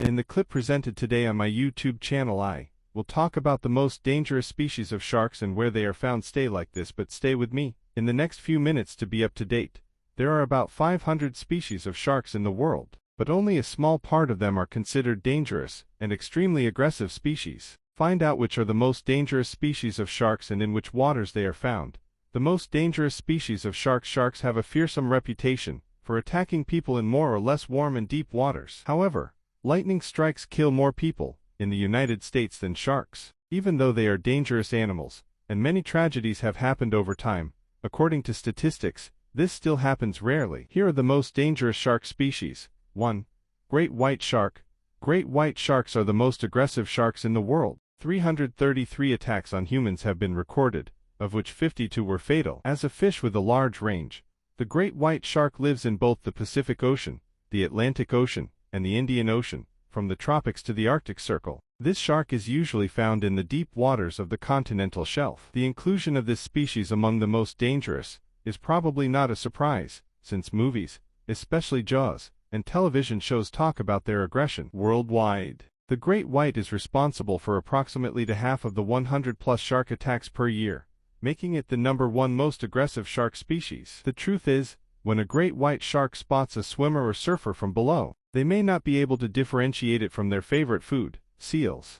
In the clip presented today on my YouTube channel, I will talk about the most dangerous species of sharks and where they are found. Stay like this, but stay with me in the next few minutes to be up to date. There are about 500 species of sharks in the world, but only a small part of them are considered dangerous and extremely aggressive species. Find out which are the most dangerous species of sharks and in which waters they are found. The most dangerous species of sharks. Sharks have a fearsome reputation for attacking people in more or less warm and deep waters. However, lightning strikes kill more people in the United States than sharks. Even though they are dangerous animals, and many tragedies have happened over time, according to statistics, this still happens rarely. Here are the most dangerous shark species. 1. Great white shark. Great white sharks are the most aggressive sharks in the world. 333 attacks on humans have been recorded, of which 52 were fatal. As a fish with a large range, the great white shark lives in both the Pacific Ocean, the Atlantic Ocean, and the Indian Ocean, from the tropics to the Arctic Circle. This shark is usually found in the deep waters of the continental shelf. The inclusion of this species among the most dangerous is probably not a surprise, since movies, especially Jaws, and television shows talk about their aggression worldwide. The great white is responsible for approximately half of the 100+ shark attacks per year, making it the #1 most aggressive shark species. The truth is, when a great white shark spots a swimmer or surfer from below, they may not be able to differentiate it from their favorite food, seals.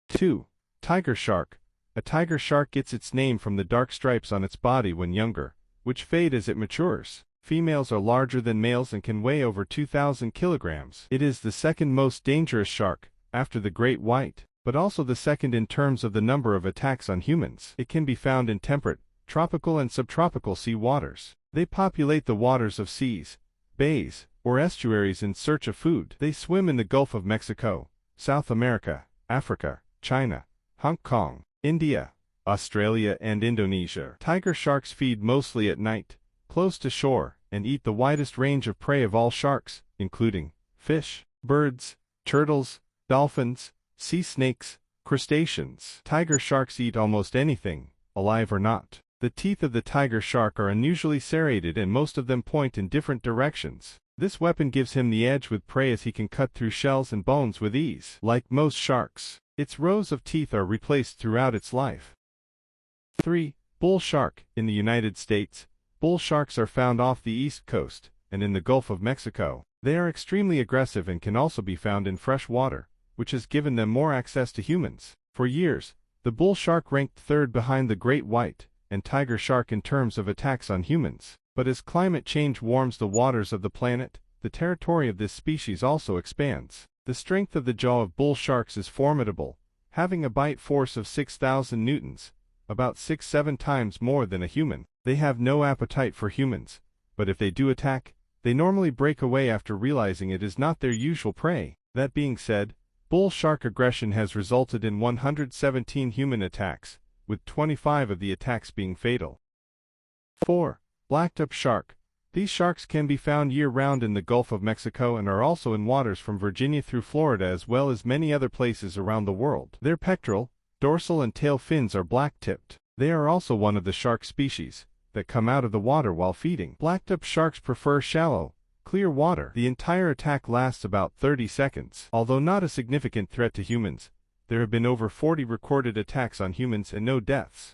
2. Tiger shark. A tiger shark gets its name from the dark stripes on its body when younger, which fade as it matures. Females are larger than males and can weigh over 2,000 kilograms. It is the second most dangerous shark, after the great white, but also the second in terms of the number of attacks on humans. It can be found in temperate, tropical and subtropical sea waters. They populate the waters of seas, bays, or estuaries in search of food. They swim in the Gulf of Mexico, South America, Africa, China, Hong Kong, India, Australia and Indonesia. Tiger sharks feed mostly at night, close to shore, and eat the widest range of prey of all sharks, including fish, birds, turtles, dolphins, sea snakes, crustaceans. Tiger sharks eat almost anything, alive or not. The teeth of the tiger shark are unusually serrated and most of them point in different directions. This weapon gives him the edge with prey as he can cut through shells and bones with ease. Like most sharks, its rows of teeth are replaced throughout its life. 3. Bull shark. In the United States, bull sharks are found off the east coast and in the Gulf of Mexico. They are extremely aggressive and can also be found in fresh water, which has given them more access to humans. For years, the bull shark ranked third behind the great white and tiger shark in terms of attacks on humans. But as climate change warms the waters of the planet, the territory of this species also expands. The strength of the jaw of bull sharks is formidable, having a bite force of 6,000 newtons, about 6-7 times more than a human. They have no appetite for humans, but if they do attack, they normally break away after realizing it is not their usual prey. That being said, bull shark aggression has resulted in 117 human attacks, with 25 of the attacks being fatal. 4. Blacktop shark. These sharks can be found year-round in the Gulf of Mexico and are also in waters from Virginia through Florida as well as many other places around the world. Their pectoral, dorsal and tail fins are black-tipped. They are also one of the shark species that come out of the water while feeding. Blacktop sharks prefer shallow, clear water. The entire attack lasts about 30 seconds. Although not a significant threat to humans, there have been over 40 recorded attacks on humans and no deaths.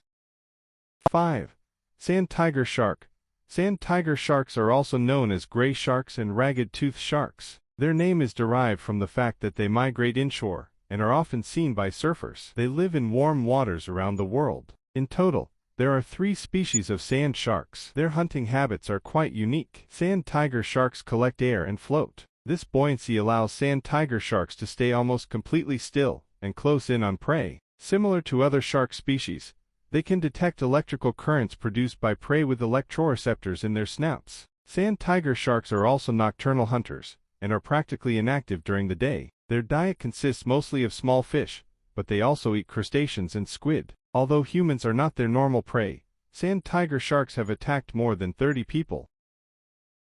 5. Sand tiger shark. Sand tiger sharks are also known as gray sharks and ragged-toothed sharks. Their name is derived from the fact that they migrate inshore and are often seen by surfers. They live in warm waters around the world. In total, there are 3 species of sand sharks. Their hunting habits are quite unique. Sand tiger sharks collect air and float. This buoyancy allows sand tiger sharks to stay almost completely still and close in on prey. Similar to other shark species, they can detect electrical currents produced by prey with electroreceptors in their snouts. Sand tiger sharks are also nocturnal hunters and are practically inactive during the day. Their diet consists mostly of small fish, but they also eat crustaceans and squid. Although humans are not their normal prey, sand tiger sharks have attacked more than 30 people.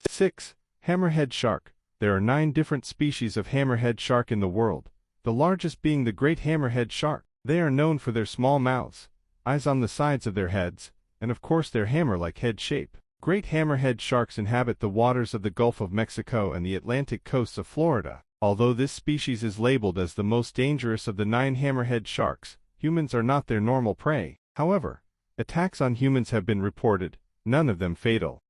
6. Hammerhead shark. There are 9 different species of hammerhead shark in the world, the largest being the great hammerhead shark. They are known for their small mouths, eyes on the sides of their heads, and of course their hammer-like head shape. Great hammerhead sharks inhabit the waters of the Gulf of Mexico and the Atlantic coasts of Florida. Although this species is labeled as the most dangerous of the 9 hammerhead sharks, humans are not their normal prey. However, attacks on humans have been reported, none of them fatal.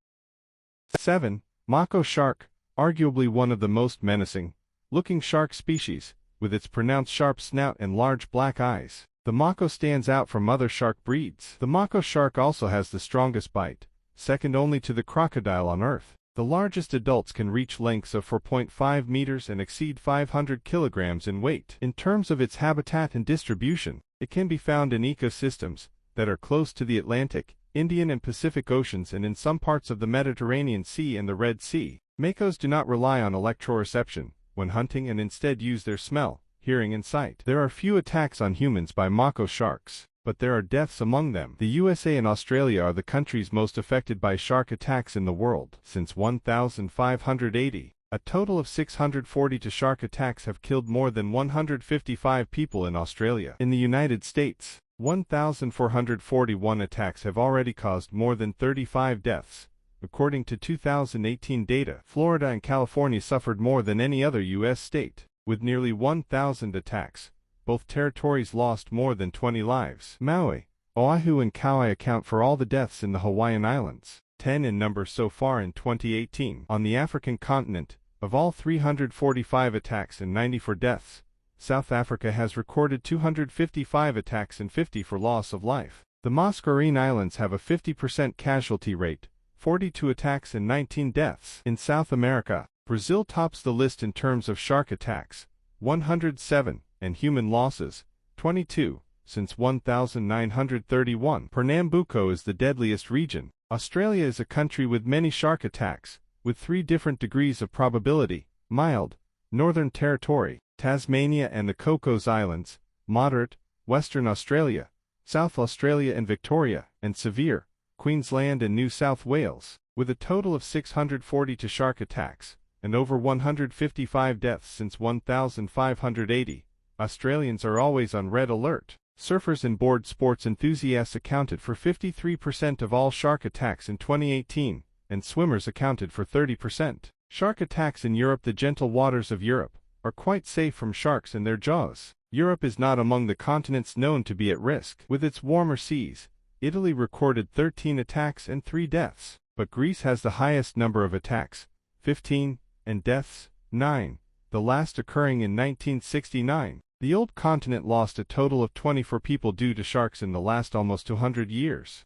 7. Mako shark, arguably one of the most menacing-looking shark species, with its pronounced sharp snout and large black eyes. The Mako stands out from other shark breeds. The Mako shark also has the strongest bite, second only to the crocodile on Earth. The largest adults can reach lengths of 4.5 meters and exceed 500 kilograms in weight. In terms of its habitat and distribution, it can be found in ecosystems that are close to the Atlantic, Indian and Pacific Oceans and in some parts of the Mediterranean Sea and the Red Sea. Makos do not rely on electroreception when hunting and instead use their smell, hearing and sight. There are few attacks on humans by Mako sharks, but there are deaths among them. The USA and Australia are the countries most affected by shark attacks in the world. Since 1580, a total of 642 shark attacks have killed more than 155 people in Australia. In the United States, 1,441 attacks have already caused more than 35 deaths. According to 2018 data, Florida and California suffered more than any other U.S. state, with nearly 1,000 attacks. Both territories lost more than 20 lives. Maui, Oahu and Kauai account for all the deaths in the Hawaiian Islands, 10 in number so far in 2018. On the African continent, of all 345 attacks and 94 deaths, South Africa has recorded 255 attacks and 50 for loss of life. The Mascarene Islands have a 50% casualty rate, 42 attacks and 19 deaths. In South America, Brazil tops the list in terms of shark attacks, 107, and human losses, 22, since 1931. Pernambuco is the deadliest region. Australia is a country with many shark attacks, with 3 different degrees of probability: mild, Northern Territory, Tasmania and the Cocos Islands; moderate, Western Australia, South Australia and Victoria; and severe, Queensland and New South Wales. With a total of 642 shark attacks, and over 155 deaths since 1580, Australians are always on red alert. Surfers and board sports enthusiasts accounted for 53% of all shark attacks in 2018, and swimmers accounted for 30%. Shark attacks in Europe. The gentle waters of Europe are quite safe from sharks and their jaws. Europe is not among the continents known to be at risk. With its warmer seas, Italy recorded 13 attacks and 3 deaths, but Greece has the highest number of attacks, 15, and deaths, 9, the last occurring in 1969. The old continent lost a total of 24 people due to sharks in the last almost 200 years.